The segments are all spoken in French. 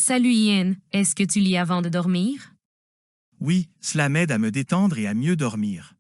Salut Ian, est-ce que tu lis avant de dormir? Oui, cela m'aide à me détendre et à mieux dormir.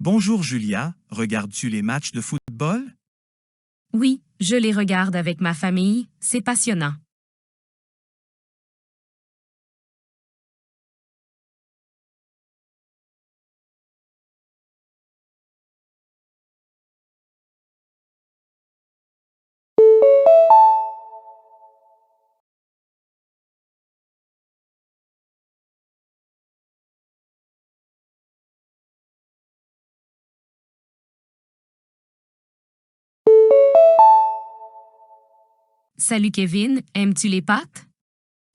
Bonjour Julia, regardes-tu les matchs de football? Oui, je les regarde avec ma famille, c'est passionnant. Salut Kevin, aimes-tu les pâtes?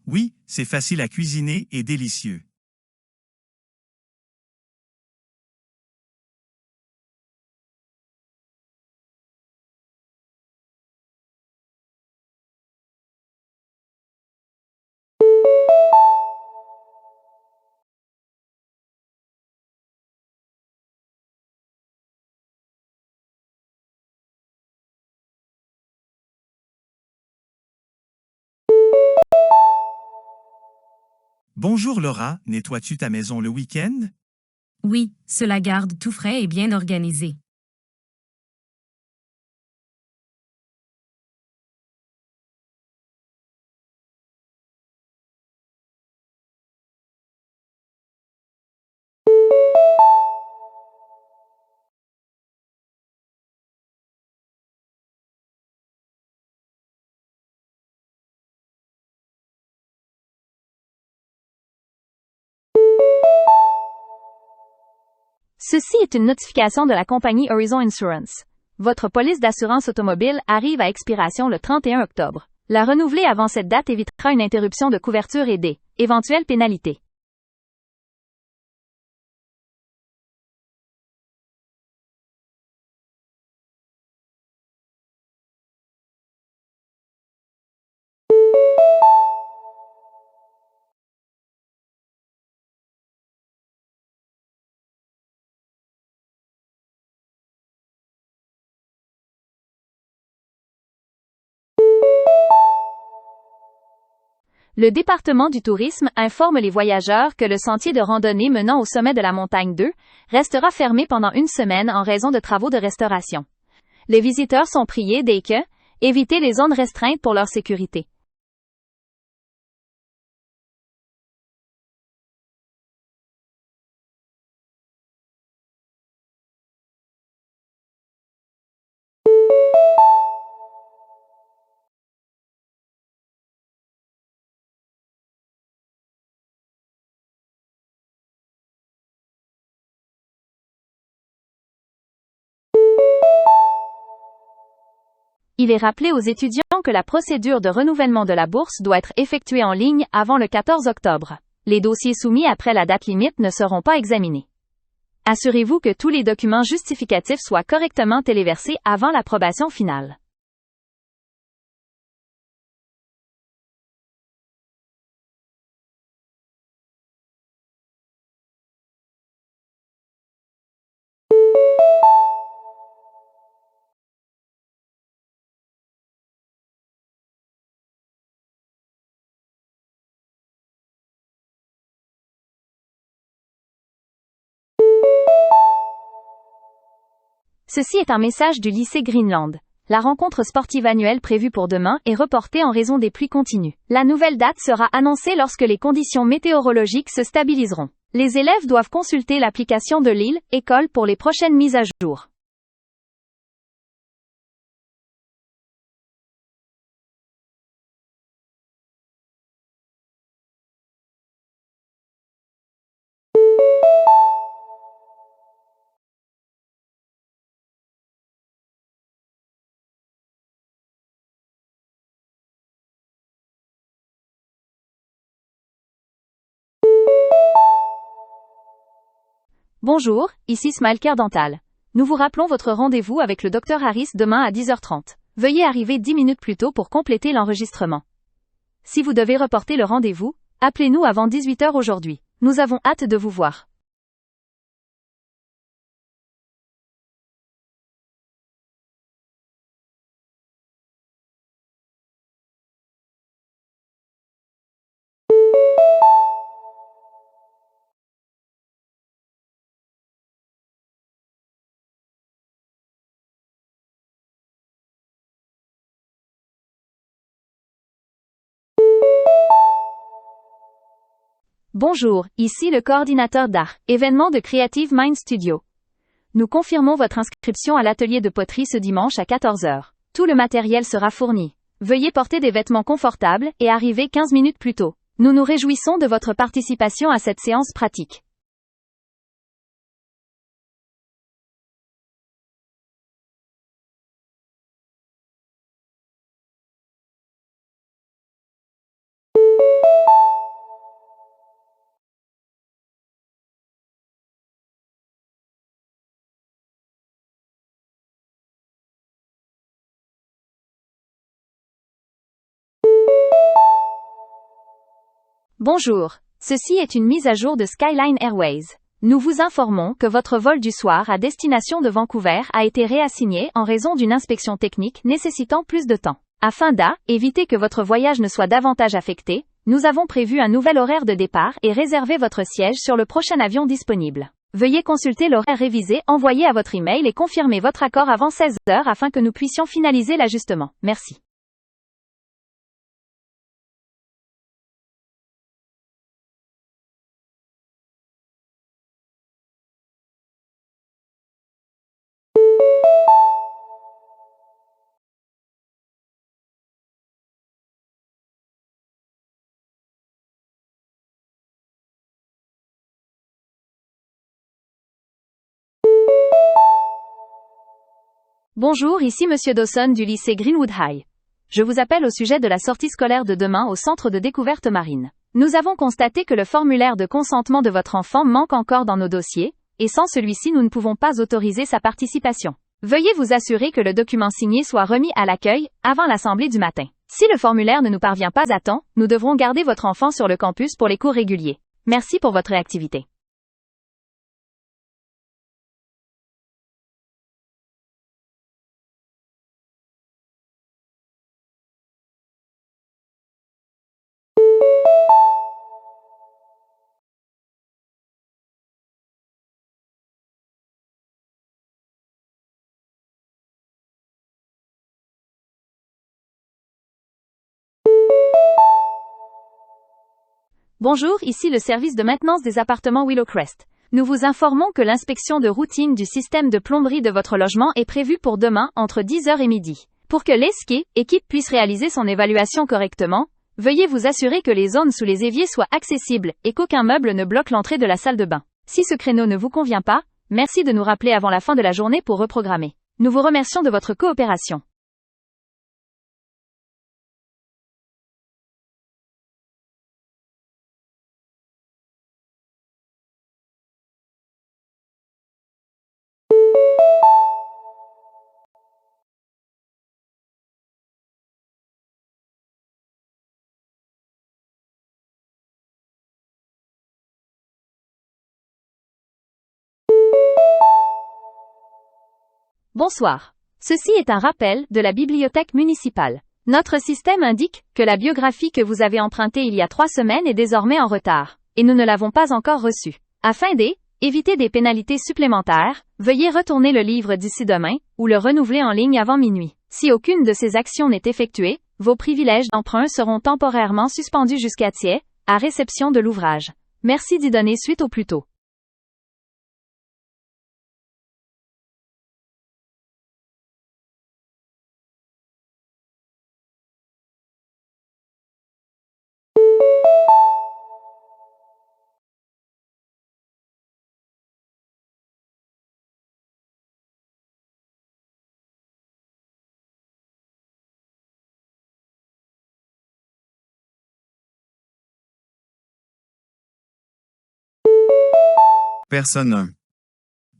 Oui, c'est facile à cuisiner et délicieux. Bonjour Laura, nettoies-tu ta maison le week-end? Oui, cela garde tout frais et bien organisé. Ceci est une notification de la compagnie Horizon Insurance. Votre police d'assurance automobile arrive à expiration le 31 octobre. La renouveler avant cette date évitera une interruption de couverture et des éventuelles pénalités. Le département du tourisme informe les voyageurs que le sentier de randonnée menant au sommet de la montagne 2 restera fermé pendant une semaine en raison de travaux de restauration. Les visiteurs sont priés éviter les zones restreintes pour leur sécurité. Il est rappelé aux étudiants que la procédure de renouvellement de la bourse doit être effectuée en ligne avant le 14 octobre. Les dossiers soumis après la date limite ne seront pas examinés. Assurez-vous que tous les documents justificatifs soient correctement téléversés avant l'approbation finale. Ceci est un message du lycée Greenland. La rencontre sportive annuelle prévue pour demain est reportée en raison des pluies continues. La nouvelle date sera annoncée lorsque les conditions météorologiques se stabiliseront. Les élèves doivent consulter l'application de l'île École pour les prochaines mises à jour. Bonjour, ici Smilecare Dental. Nous vous rappelons votre rendez-vous avec le Dr Harris demain à 10h30. Veuillez arriver 10 minutes plus tôt pour compléter l'enregistrement. Si vous devez reporter le rendez-vous, appelez-nous avant 18h aujourd'hui. Nous avons hâte de vous voir. Bonjour, ici le coordinateur d'art, événement de Creative Mind Studio. Nous confirmons votre inscription à l'atelier de poterie ce dimanche à 14h. Tout le matériel sera fourni. Veuillez porter des vêtements confortables et arriver 15 minutes plus tôt. Nous nous réjouissons de votre participation à cette séance pratique. Bonjour, ceci est une mise à jour de Skyline Airways. Nous vous informons que votre vol du soir à destination de Vancouver a été réassigné en raison d'une inspection technique nécessitant plus de temps. Afin d'éviter que votre voyage ne soit davantage affecté, nous avons prévu un nouvel horaire de départ et réservé votre siège sur le prochain avion disponible. Veuillez consulter l'horaire révisé envoyé à votre email et confirmer votre accord avant 16h afin que nous puissions finaliser l'ajustement. Merci. Bonjour, ici Monsieur Dawson du lycée Greenwood High. Je vous appelle au sujet de la sortie scolaire de demain au centre de découverte marine. Nous avons constaté que le formulaire de consentement de votre enfant manque encore dans nos dossiers, et sans celui-ci nous ne pouvons pas autoriser sa participation. Veuillez vous assurer que le document signé soit remis à l'accueil, avant l'assemblée du matin. Si le formulaire ne nous parvient pas à temps, nous devrons garder votre enfant sur le campus pour les cours réguliers. Merci pour votre réactivité. Bonjour, ici le service de maintenance des appartements Willowcrest. Nous vous informons que l'inspection de routine du système de plomberie de votre logement est prévue pour demain entre 10h et midi. Pour que l'ESCI équipe puisse réaliser son évaluation correctement, veuillez vous assurer que les zones sous les éviers soient accessibles et qu'aucun meuble ne bloque l'entrée de la salle de bain. Si ce créneau ne vous convient pas, merci de nous rappeler avant la fin de la journée pour reprogrammer. Nous vous remercions de votre coopération. Bonsoir. Ceci est un rappel de la bibliothèque municipale. Notre système indique que la biographie que vous avez empruntée il y a 3 semaines est désormais en retard, et nous ne l'avons pas encore reçue. Afin d'éviter des pénalités supplémentaires, veuillez retourner le livre d'ici demain, ou le renouveler en ligne avant minuit. Si aucune de ces actions n'est effectuée, vos privilèges d'emprunt seront temporairement suspendus jusqu'à à réception de l'ouvrage. Merci d'y donner suite au plus tôt. Personne 1.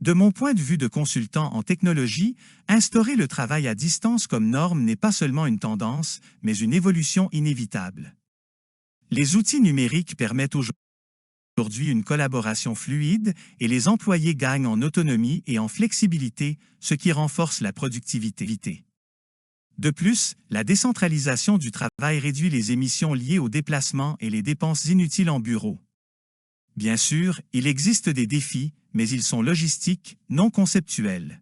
De mon point de vue de consultant en technologie, instaurer le travail à distance comme norme n'est pas seulement une tendance, mais une évolution inévitable. Les outils numériques permettent aujourd'hui une collaboration fluide et les employés gagnent en autonomie et en flexibilité, ce qui renforce la productivité. De plus, la décentralisation du travail réduit les émissions liées aux déplacements et les dépenses inutiles en bureau. Bien sûr, il existe des défis, mais ils sont logistiques, non conceptuels.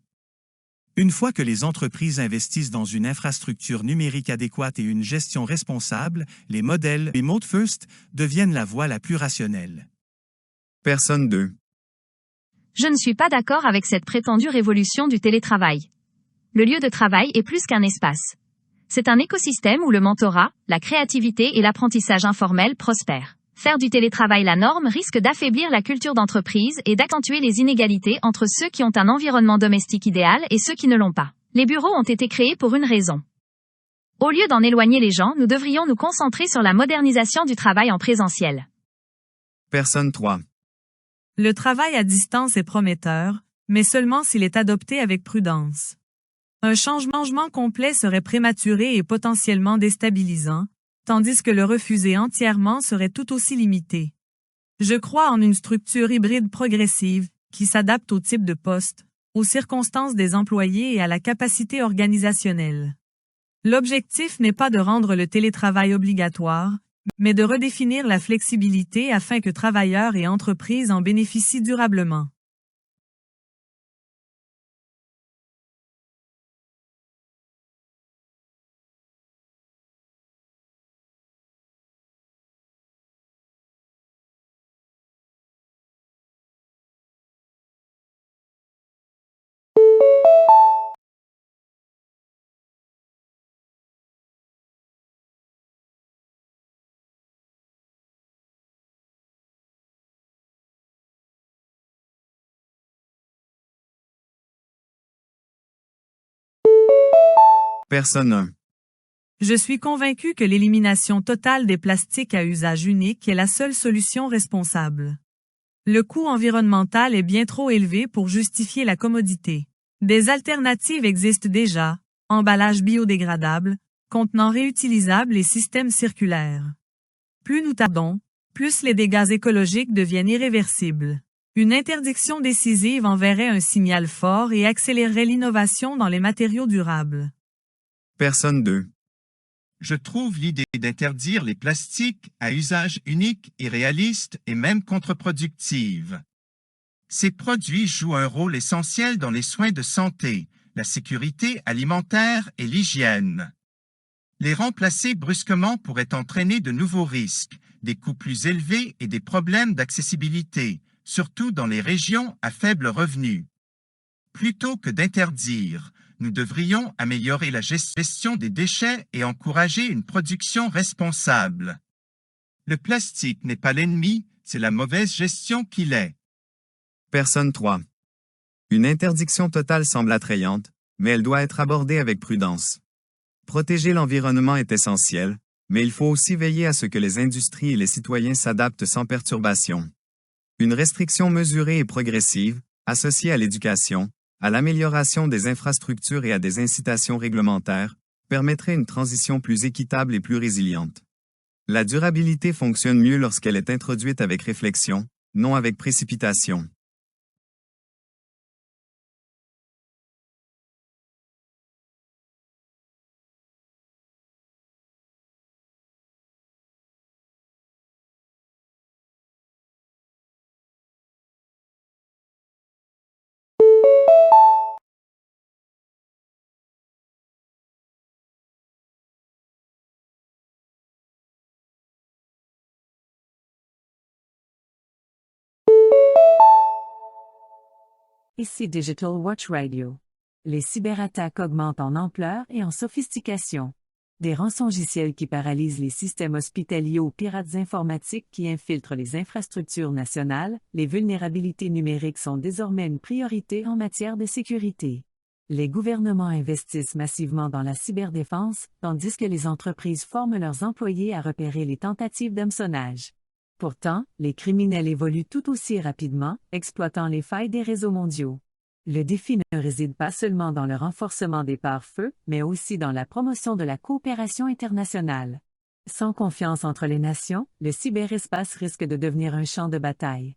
Une fois que les entreprises investissent dans une infrastructure numérique adéquate et une gestion responsable, les modèles Remote First deviennent la voie la plus rationnelle. Personne 2. Je ne suis pas d'accord avec cette prétendue révolution du télétravail. Le lieu de travail est plus qu'un espace. C'est un écosystème où le mentorat, la créativité et l'apprentissage informel prospèrent. Faire du télétravail la norme risque d'affaiblir la culture d'entreprise et d'accentuer les inégalités entre ceux qui ont un environnement domestique idéal et ceux qui ne l'ont pas. Les bureaux ont été créés pour une raison. Au lieu d'en éloigner les gens, nous devrions nous concentrer sur la modernisation du travail en présentiel. Personne 3. Le travail à distance est prometteur, mais seulement s'il est adopté avec prudence. Un changement complet serait prématuré et potentiellement déstabilisant, tandis que le refuser entièrement serait tout aussi limité. Je crois en une structure hybride progressive, qui s'adapte au type de poste, aux circonstances des employés et à la capacité organisationnelle. L'objectif n'est pas de rendre le télétravail obligatoire, mais de redéfinir la flexibilité afin que travailleurs et entreprises en bénéficient durablement. Personne 1. Je suis convaincu que l'élimination totale des plastiques à usage unique est la seule solution responsable. Le coût environnemental est bien trop élevé pour justifier la commodité. Des alternatives existent déjà, emballages biodégradables, contenants réutilisables et systèmes circulaires. Plus nous tardons, plus les dégâts écologiques deviennent irréversibles. Une interdiction décisive enverrait un signal fort et accélérerait l'innovation dans les matériaux durables. Personne 2. Je trouve l'idée d'interdire les plastiques à usage unique irréaliste et même contre-productive. Ces produits jouent un rôle essentiel dans les soins de santé, la sécurité alimentaire et l'hygiène. Les remplacer brusquement pourrait entraîner de nouveaux risques, des coûts plus élevés et des problèmes d'accessibilité, surtout dans les régions à faible revenu. Plutôt que d'interdire, nous devrions améliorer la gestion des déchets et encourager une production responsable. Le plastique n'est pas l'ennemi, c'est la mauvaise gestion qui l'est. Personne 3. Une interdiction totale semble attrayante, mais elle doit être abordée avec prudence. Protéger l'environnement est essentiel, mais il faut aussi veiller à ce que les industries et les citoyens s'adaptent sans perturbation. Une restriction mesurée et progressive, associée à l'éducation, à l'amélioration des infrastructures et à des incitations réglementaires, permettrait une transition plus équitable et plus résiliente. La durabilité fonctionne mieux lorsqu'elle est introduite avec réflexion, non avec précipitation. Ici Digital Watch Radio. Les cyberattaques augmentent en ampleur et en sophistication. Des rançongiciels qui paralysent les systèmes hospitaliers aux pirates informatiques qui infiltrent les infrastructures nationales, les vulnérabilités numériques sont désormais une priorité en matière de sécurité. Les gouvernements investissent massivement dans la cyberdéfense, tandis que les entreprises forment leurs employés à repérer les tentatives d'hameçonnage. Pourtant, les criminels évoluent tout aussi rapidement, exploitant les failles des réseaux mondiaux. Le défi ne réside pas seulement dans le renforcement des pare-feux, mais aussi dans la promotion de la coopération internationale. Sans confiance entre les nations, le cyberespace risque de devenir un champ de bataille.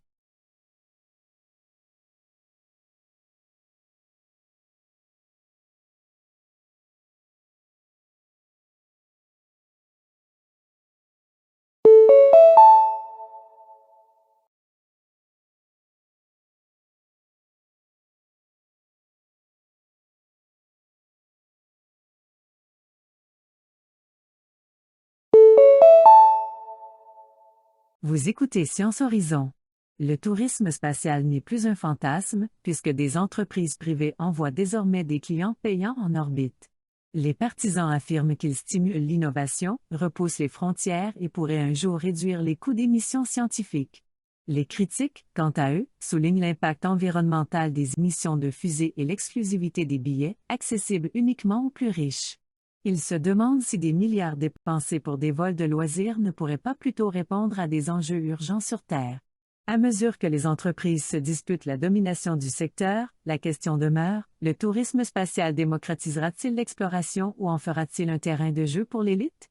Vous écoutez Science Horizon. Le tourisme spatial n'est plus un fantasme, puisque des entreprises privées envoient désormais des clients payants en orbite. Les partisans affirment qu'il stimule l'innovation, repousse les frontières et pourrait un jour réduire les coûts des missions scientifiques. Les critiques, quant à eux, soulignent l'impact environnemental des émissions de fusées et l'exclusivité des billets, accessibles uniquement aux plus riches. Ils se demandent si des milliards dépensés pour des vols de loisirs ne pourraient pas plutôt répondre à des enjeux urgents sur Terre. À mesure que les entreprises se disputent la domination du secteur, la question demeure, le tourisme spatial démocratisera-t-il l'exploration ou en fera-t-il un terrain de jeu pour l'élite?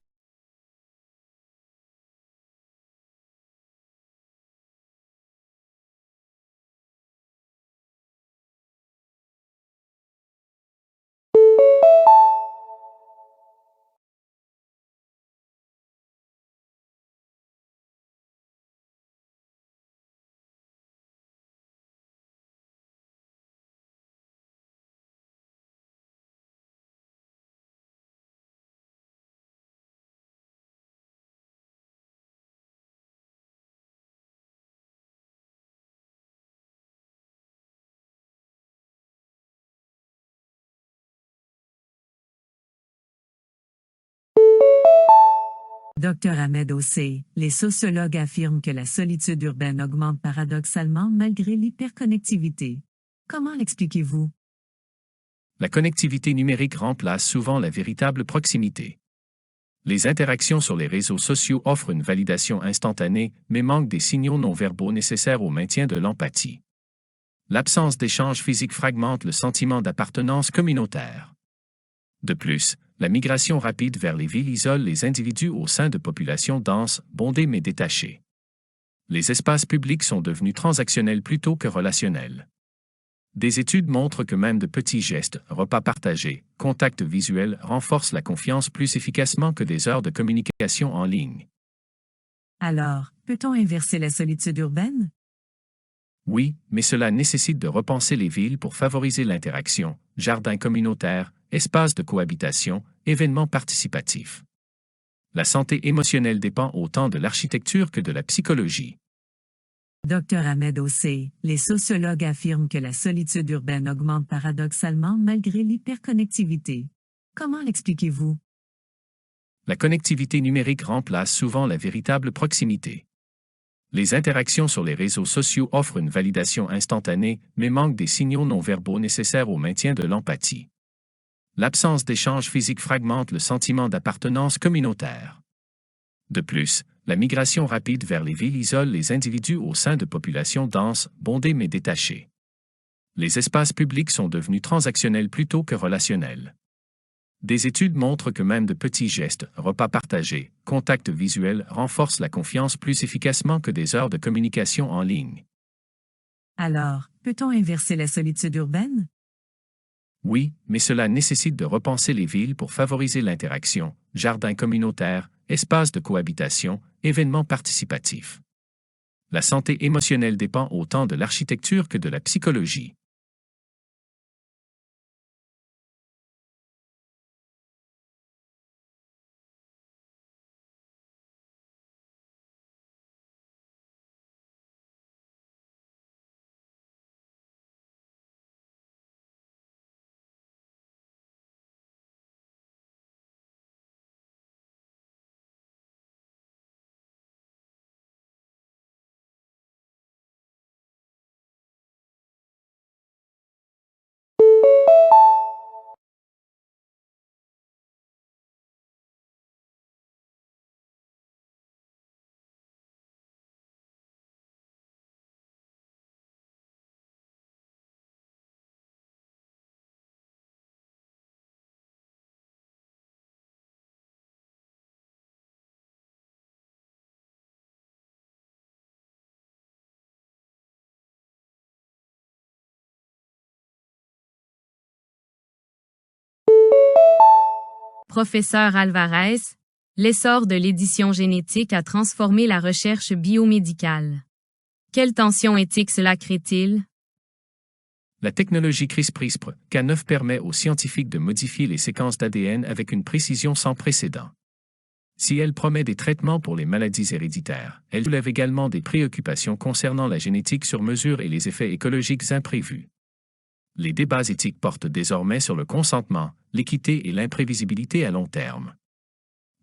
Dr Ahmed Ossei, les sociologues affirment que la solitude urbaine augmente paradoxalement malgré l'hyperconnectivité. Comment l'expliquez-vous? La connectivité numérique remplace souvent la véritable proximité. Les interactions sur les réseaux sociaux offrent une validation instantanée, mais manquent des signaux non-verbaux nécessaires au maintien de l'empathie. L'absence d'échanges physiques fragmente le sentiment d'appartenance communautaire. De plus, la migration rapide vers les villes isole les individus au sein de populations denses, bondées mais détachées. Les espaces publics sont devenus transactionnels plutôt que relationnels. Des études montrent que même de petits gestes, repas partagés, contacts visuels renforcent la confiance plus efficacement que des heures de communication en ligne. Alors, peut-on inverser la solitude urbaine? Oui, mais cela nécessite de repenser les villes pour favoriser l'interaction, jardins communautaires, espaces de cohabitation, événements participatifs. La santé émotionnelle dépend autant de l'architecture que de la psychologie. Dr Ahmed Ossei, les sociologues affirment que la solitude urbaine augmente paradoxalement malgré l'hyperconnectivité. Comment l'expliquez-vous? La connectivité numérique remplace souvent la véritable proximité. Les interactions sur les réseaux sociaux offrent une validation instantanée, mais manquent des signaux non-verbaux nécessaires au maintien de l'empathie. L'absence d'échanges physiques fragmente le sentiment d'appartenance communautaire. De plus, la migration rapide vers les villes isole les individus au sein de populations denses, bondées mais détachées. Les espaces publics sont devenus transactionnels plutôt que relationnels. Des études montrent que même de petits gestes, repas partagés, contacts visuels renforcent la confiance plus efficacement que des heures de communication en ligne. Alors, peut-on inverser la solitude urbaine? Oui, mais cela nécessite de repenser les villes pour favoriser l'interaction, jardins communautaires, espaces de cohabitation, événements participatifs. La santé émotionnelle dépend autant de l'architecture que de la psychologie. Professeur Alvarez, l'essor de l'édition génétique a transformé la recherche biomédicale. Quelle tension éthique cela crée-t-il? La technologie CRISPR-Cas9 permet aux scientifiques de modifier les séquences d'ADN avec une précision sans précédent. Si elle promet des traitements pour les maladies héréditaires, elle soulève également des préoccupations concernant la génétique sur mesure et les effets écologiques imprévus. Les débats éthiques portent désormais sur le consentement, l'équité et l'imprévisibilité à long terme.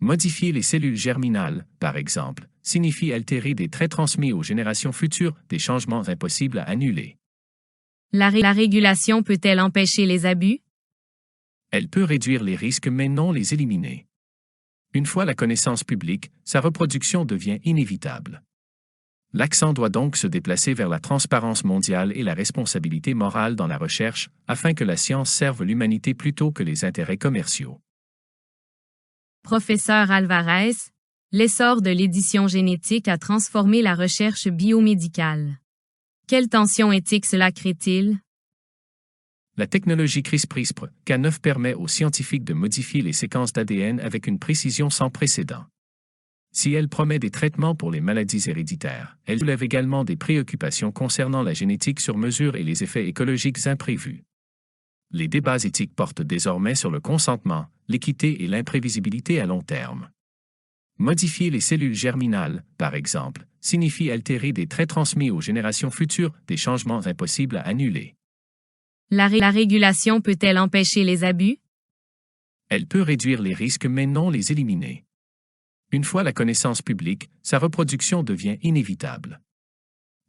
Modifier les cellules germinales, par exemple, signifie altérer des traits transmis aux générations futures, des changements impossibles à annuler. La régulation peut-elle empêcher les abus? Elle peut réduire les risques mais non les éliminer. Une fois la connaissance publique, sa reproduction devient inévitable. L'accent doit donc se déplacer vers la transparence mondiale et la responsabilité morale dans la recherche, afin que la science serve l'humanité plutôt que les intérêts commerciaux. Professeur Alvarez, l'essor de l'édition génétique a transformé la recherche biomédicale. Quelle tension éthique cela crée-t-il? La technologie CRISPR-Cas9 permet aux scientifiques de modifier les séquences d'ADN avec une précision sans précédent. Si elle promet des traitements pour les maladies héréditaires, elle soulève également des préoccupations concernant la génétique sur mesure et les effets écologiques imprévus. Les débats éthiques portent désormais sur le consentement, l'équité et l'imprévisibilité à long terme. Modifier les cellules germinales, par exemple, signifie altérer des traits transmis aux générations futures, des changements impossibles à annuler. La régulation peut-elle empêcher les abus? Elle peut réduire les risques mais non les éliminer. Une fois la connaissance publique, sa reproduction devient inévitable.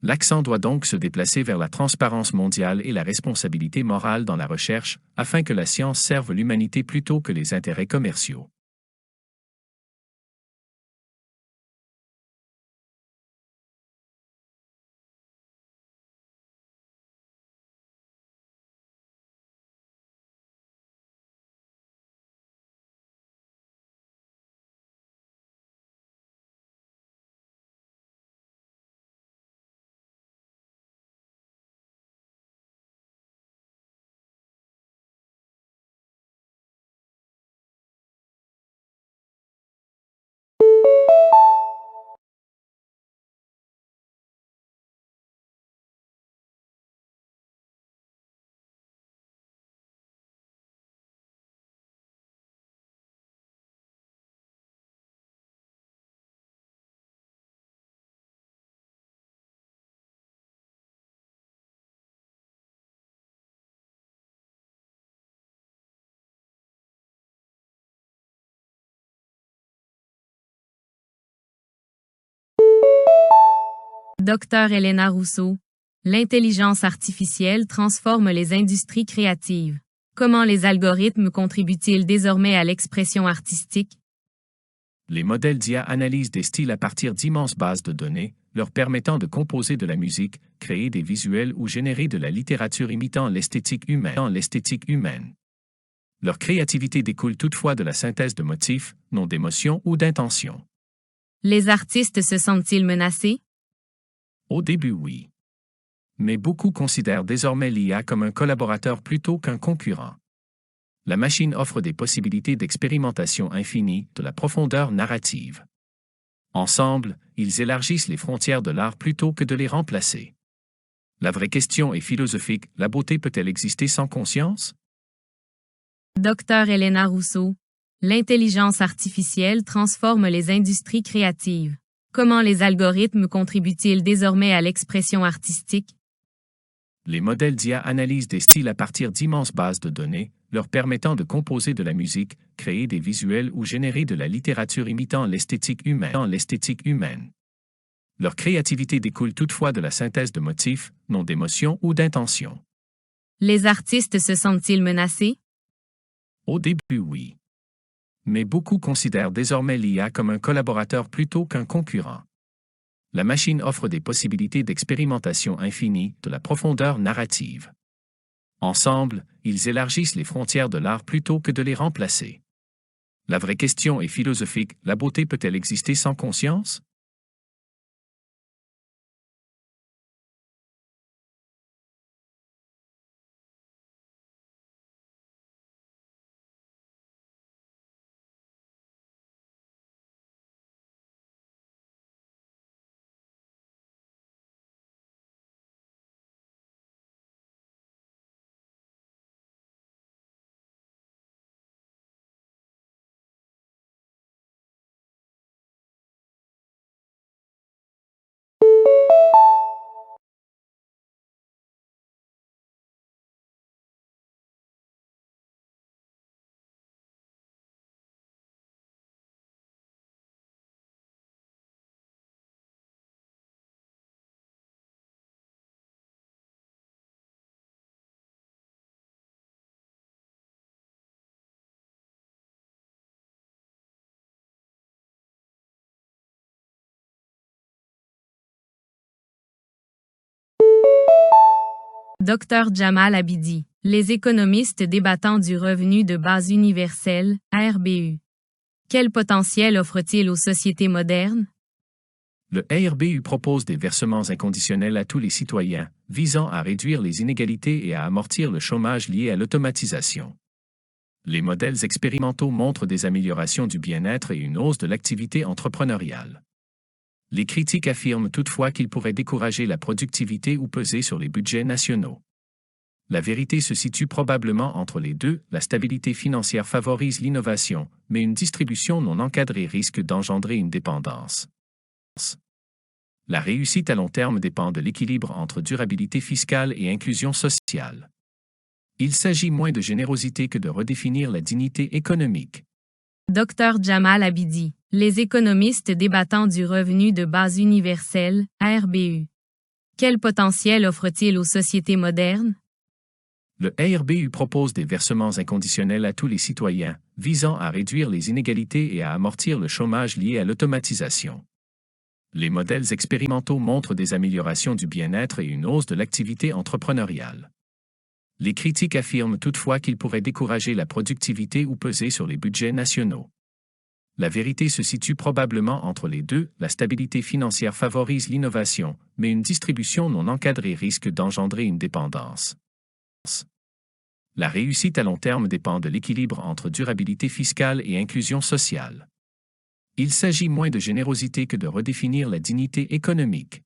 L'accent doit donc se déplacer vers la transparence mondiale et la responsabilité morale dans la recherche, afin que la science serve l'humanité plutôt que les intérêts commerciaux. Docteur Elena Rousseau, l'intelligence artificielle transforme les industries créatives. Comment les algorithmes contribuent-ils désormais à l'expression artistique? Les modèles d'IA analysent des styles à partir d'immenses bases de données, leur permettant de composer de la musique, créer des visuels ou générer de la littérature imitant l'esthétique humaine. Leur créativité découle toutefois de la synthèse de motifs, non d'émotions ou d'intentions. Les artistes se sentent-ils menacés? Au début, oui. Mais beaucoup considèrent désormais l'IA comme un collaborateur plutôt qu'un concurrent. La machine offre des possibilités d'expérimentation infinie, de la profondeur narrative. Ensemble, ils élargissent les frontières de l'art plutôt que de les remplacer. La vraie question est philosophique, la beauté peut-elle exister sans conscience? Docteur Elena Rousseau, l'intelligence artificielle transforme les industries créatives. Comment les algorithmes contribuent-ils désormais à l'expression artistique? Les modèles d'IA analysent des styles à partir d'immenses bases de données, leur permettant de composer de la musique, créer des visuels ou générer de la littérature imitant l'esthétique humaine. Leur créativité découle toutefois de la synthèse de motifs, non d'émotions ou d'intentions. Les artistes se sentent-ils menacés? Au début, oui. Mais beaucoup considèrent désormais l'IA comme un collaborateur plutôt qu'un concurrent. La machine offre des possibilités d'expérimentation infinie, de la profondeur narrative. Ensemble, ils élargissent les frontières de l'art plutôt que de les remplacer. La vraie question est philosophique, la beauté peut-elle exister sans conscience? Dr Jamal Abidi, les économistes débattant du revenu de base universel, RBU. Quel potentiel offre-t-il aux sociétés modernes? Le RBU propose des versements inconditionnels à tous les citoyens, visant à réduire les inégalités et à amortir le chômage lié à l'automatisation. Les modèles expérimentaux montrent des améliorations du bien-être et une hausse de l'activité entrepreneuriale. Les critiques affirment toutefois qu'il pourrait décourager la productivité ou peser sur les budgets nationaux. La vérité se situe probablement entre les deux, la stabilité financière favorise l'innovation, mais une distribution non encadrée risque d'engendrer une dépendance. La réussite à long terme dépend de l'équilibre entre durabilité fiscale et inclusion sociale. Il s'agit moins de générosité que de redéfinir la dignité économique. Dr Jamal Abidi, les économistes débattant du revenu de base universel, RBU. Quel potentiel offre-t-il aux sociétés modernes? Le RBU propose des versements inconditionnels à tous les citoyens, visant à réduire les inégalités et à amortir le chômage lié à l'automatisation. Les modèles expérimentaux montrent des améliorations du bien-être et une hausse de l'activité entrepreneuriale. Les critiques affirment toutefois qu'il pourrait décourager la productivité ou peser sur les budgets nationaux. La vérité se situe probablement entre les deux, la stabilité financière favorise l'innovation, mais une distribution non encadrée risque d'engendrer une dépendance. La réussite à long terme dépend de l'équilibre entre durabilité fiscale et inclusion sociale. Il s'agit moins de générosité que de redéfinir la dignité économique.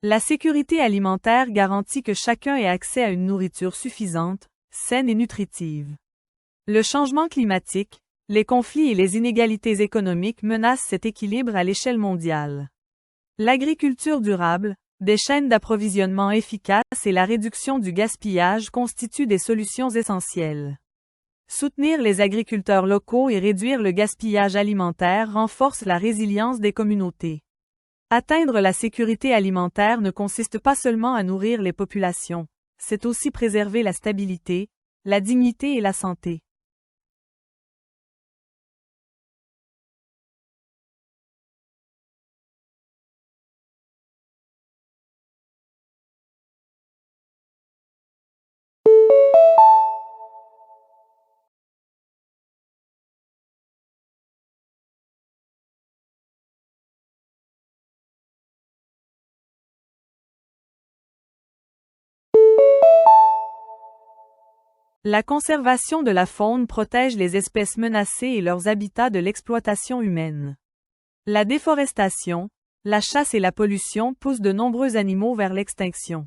La sécurité alimentaire garantit que chacun ait accès à une nourriture suffisante, saine et nutritive. Le changement climatique, les conflits et les inégalités économiques menacent cet équilibre à l'échelle mondiale. L'agriculture durable, des chaînes d'approvisionnement efficaces et la réduction du gaspillage constituent des solutions essentielles. Soutenir les agriculteurs locaux et réduire le gaspillage alimentaire renforce la résilience des communautés. Atteindre la sécurité alimentaire ne consiste pas seulement à nourrir les populations, c'est aussi préserver la stabilité, la dignité et la santé. La conservation de la faune protège les espèces menacées et leurs habitats de l'exploitation humaine. La déforestation, la chasse et la pollution poussent de nombreux animaux vers l'extinction.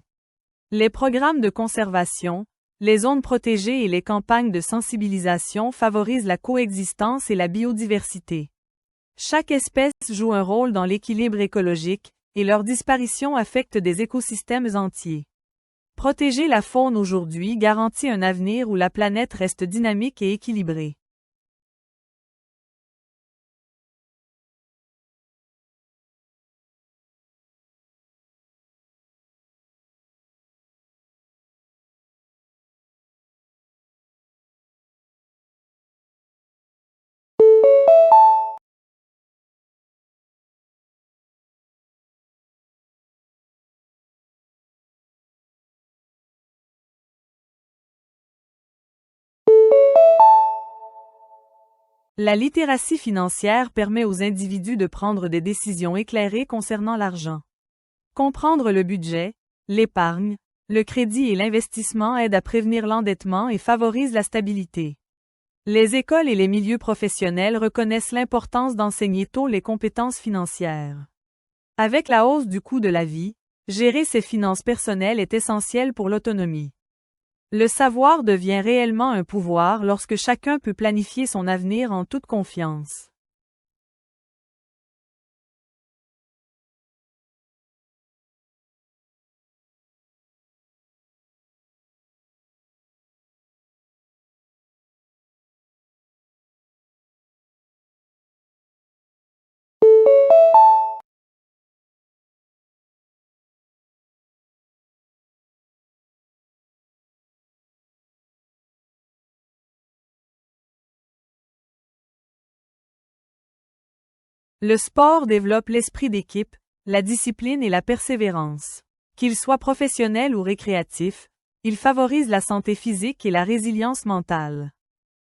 Les programmes de conservation, les zones protégées et les campagnes de sensibilisation favorisent la coexistence et la biodiversité. Chaque espèce joue un rôle dans l'équilibre écologique, et leur disparition affecte des écosystèmes entiers. Protéger la faune aujourd'hui garantit un avenir où la planète reste dynamique et équilibrée. La littératie financière permet aux individus de prendre des décisions éclairées concernant l'argent. Comprendre le budget, l'épargne, le crédit et l'investissement aide à prévenir l'endettement et favorise la stabilité. Les écoles et les milieux professionnels reconnaissent l'importance d'enseigner tôt les compétences financières. Avec la hausse du coût de la vie, Gérer ses finances personnelles est essentiel pour l'autonomie. Le savoir devient réellement un pouvoir lorsque chacun peut planifier son avenir en toute confiance. Le sport développe l'esprit d'équipe, la discipline et la persévérance. Qu'il soit professionnel ou récréatif, il favorise la santé physique et la résilience mentale.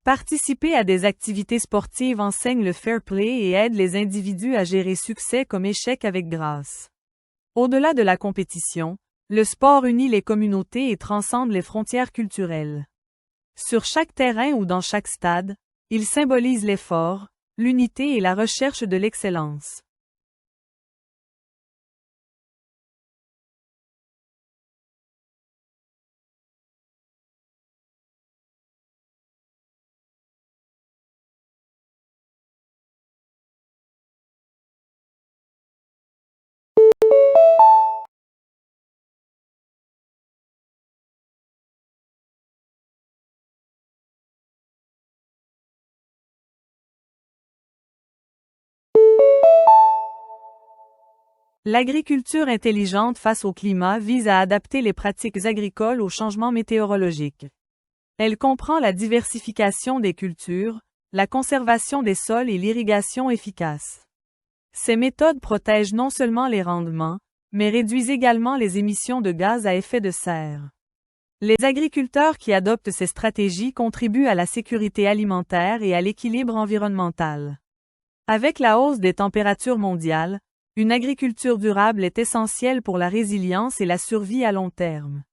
Participer à des activités sportives enseigne le fair play et aide les individus à gérer succès comme échec avec grâce. Au-delà de la compétition, le sport unit les communautés et transcende les frontières culturelles. Sur chaque terrain ou dans chaque stade, il symbolise l'effort, l'unité et la recherche de l'excellence. L'agriculture intelligente face au climat vise à adapter les pratiques agricoles aux changements météorologiques. Elle comprend la diversification des cultures, la conservation des sols et l'irrigation efficace. Ces méthodes protègent non seulement les rendements, mais réduisent également les émissions de gaz à effet de serre. Les agriculteurs qui adoptent ces stratégies contribuent à la sécurité alimentaire et à l'équilibre environnemental. Avec la hausse des températures mondiales, une agriculture durable est essentielle pour la résilience et la survie à long terme.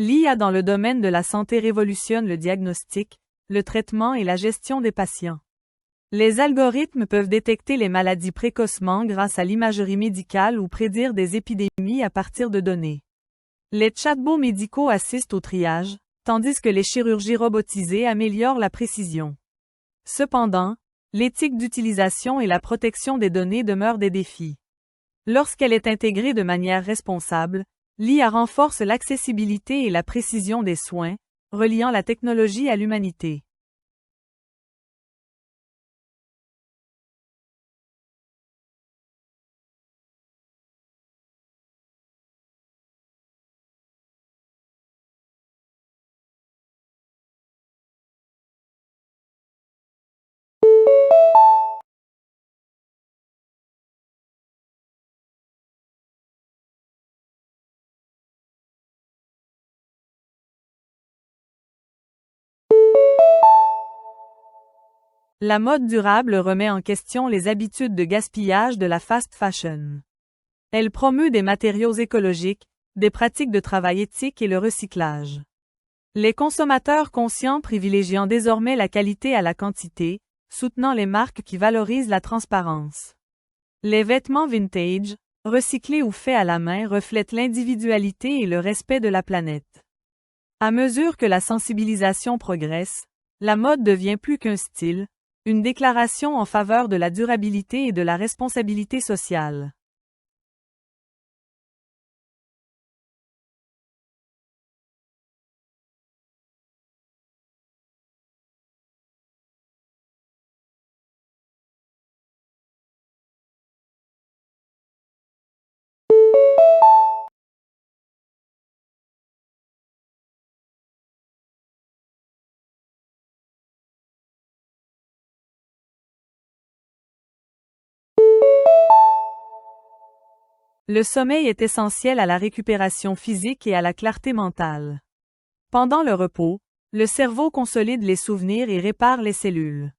L'IA dans le domaine de la santé révolutionne le diagnostic, le traitement et la gestion des patients. Les algorithmes peuvent détecter les maladies précocement grâce à l'imagerie médicale ou prédire des épidémies à partir de données. Les chatbots médicaux assistent au triage, tandis que les chirurgies robotisées améliorent la précision. Cependant, l'éthique d'utilisation et la protection des données demeurent des défis. Lorsqu'elle est intégrée de manière responsable, l'IA renforce l'accessibilité et la précision des soins, reliant la technologie à l'humanité. La mode durable remet en question les habitudes de gaspillage de la fast fashion. Elle promeut des matériaux écologiques, des pratiques de travail éthique et le recyclage. Les consommateurs conscients privilégient désormais la qualité à la quantité, soutenant les marques qui valorisent la transparence. Les vêtements vintage, recyclés ou faits à la main reflètent l'individualité et le respect de la planète. À mesure que la sensibilisation progresse, la mode devient plus qu'un style, une déclaration en faveur de la durabilité et de la responsabilité sociale. Le sommeil est essentiel à la récupération physique et à la clarté mentale. Pendant le repos, le cerveau consolide les souvenirs et répare les cellules.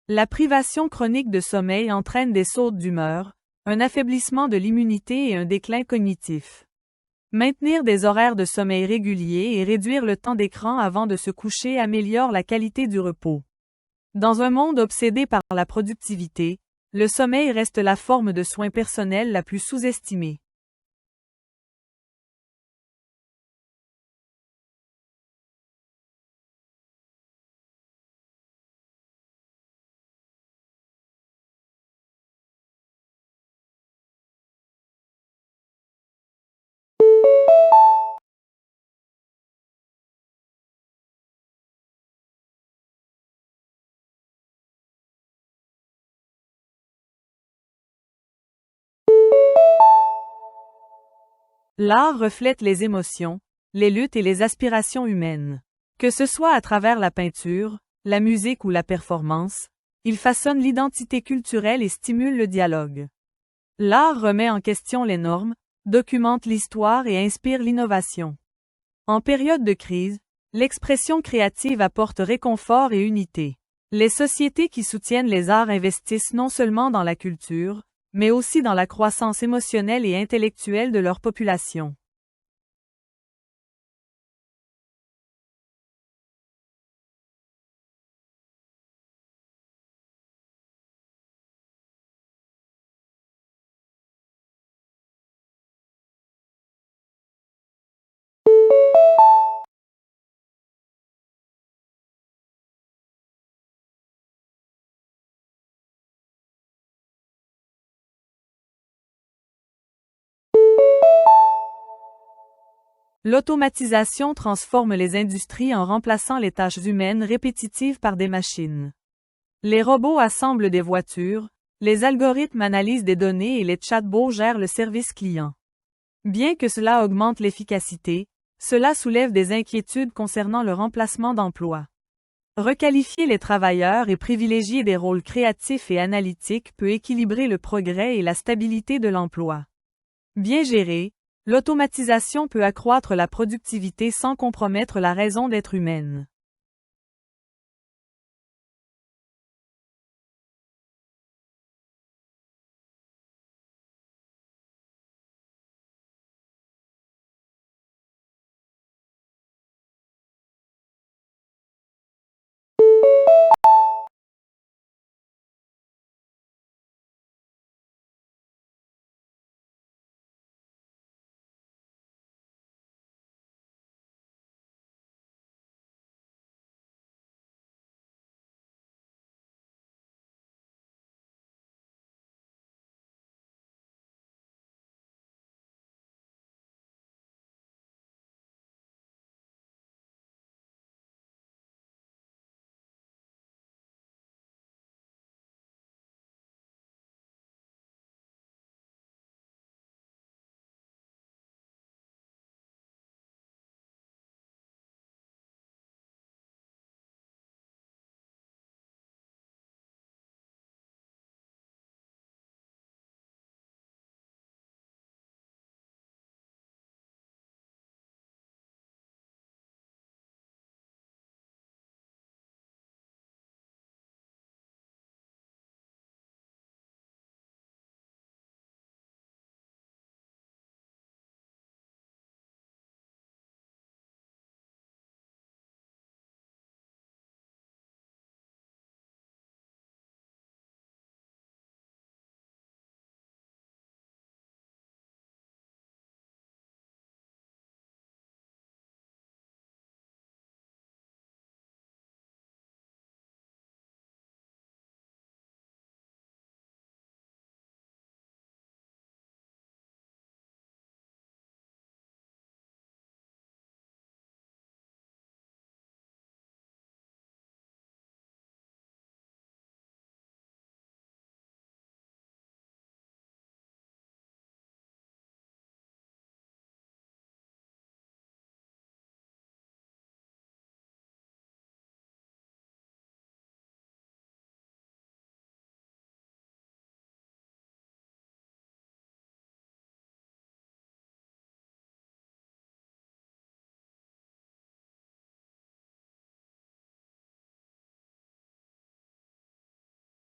La privation chronique de sommeil entraîne des sautes d'humeur, un affaiblissement de l'immunité et un déclin cognitif. Maintenir des horaires de sommeil réguliers et réduire le temps d'écran avant de se coucher améliore la qualité du repos. Dans un monde obsédé par la productivité, le sommeil reste la forme de soins personnels la plus sous-estimée. L'art reflète les émotions, les luttes et les aspirations humaines. Que ce soit à travers la peinture, la musique ou la performance, il façonne l'identité culturelle et stimule le dialogue. L'art remet en question les normes, documente l'histoire et inspire l'innovation. En période de crise, l'expression créative apporte réconfort et unité. Les sociétés qui soutiennent les arts investissent non seulement dans la culture, mais aussi dans la croissance émotionnelle et intellectuelle de leur population. L'automatisation transforme les industries en remplaçant les tâches humaines répétitives par des machines. Les robots assemblent des voitures, les algorithmes analysent des données et les chatbots gèrent le service client. Bien que cela augmente l'efficacité, cela soulève des inquiétudes concernant le remplacement d'emplois. Requalifier les travailleurs et privilégier des rôles créatifs et analytiques peut équilibrer le progrès et la stabilité de l'emploi. Bien gérée, l'automatisation peut accroître la productivité sans compromettre la raison d'être humaine.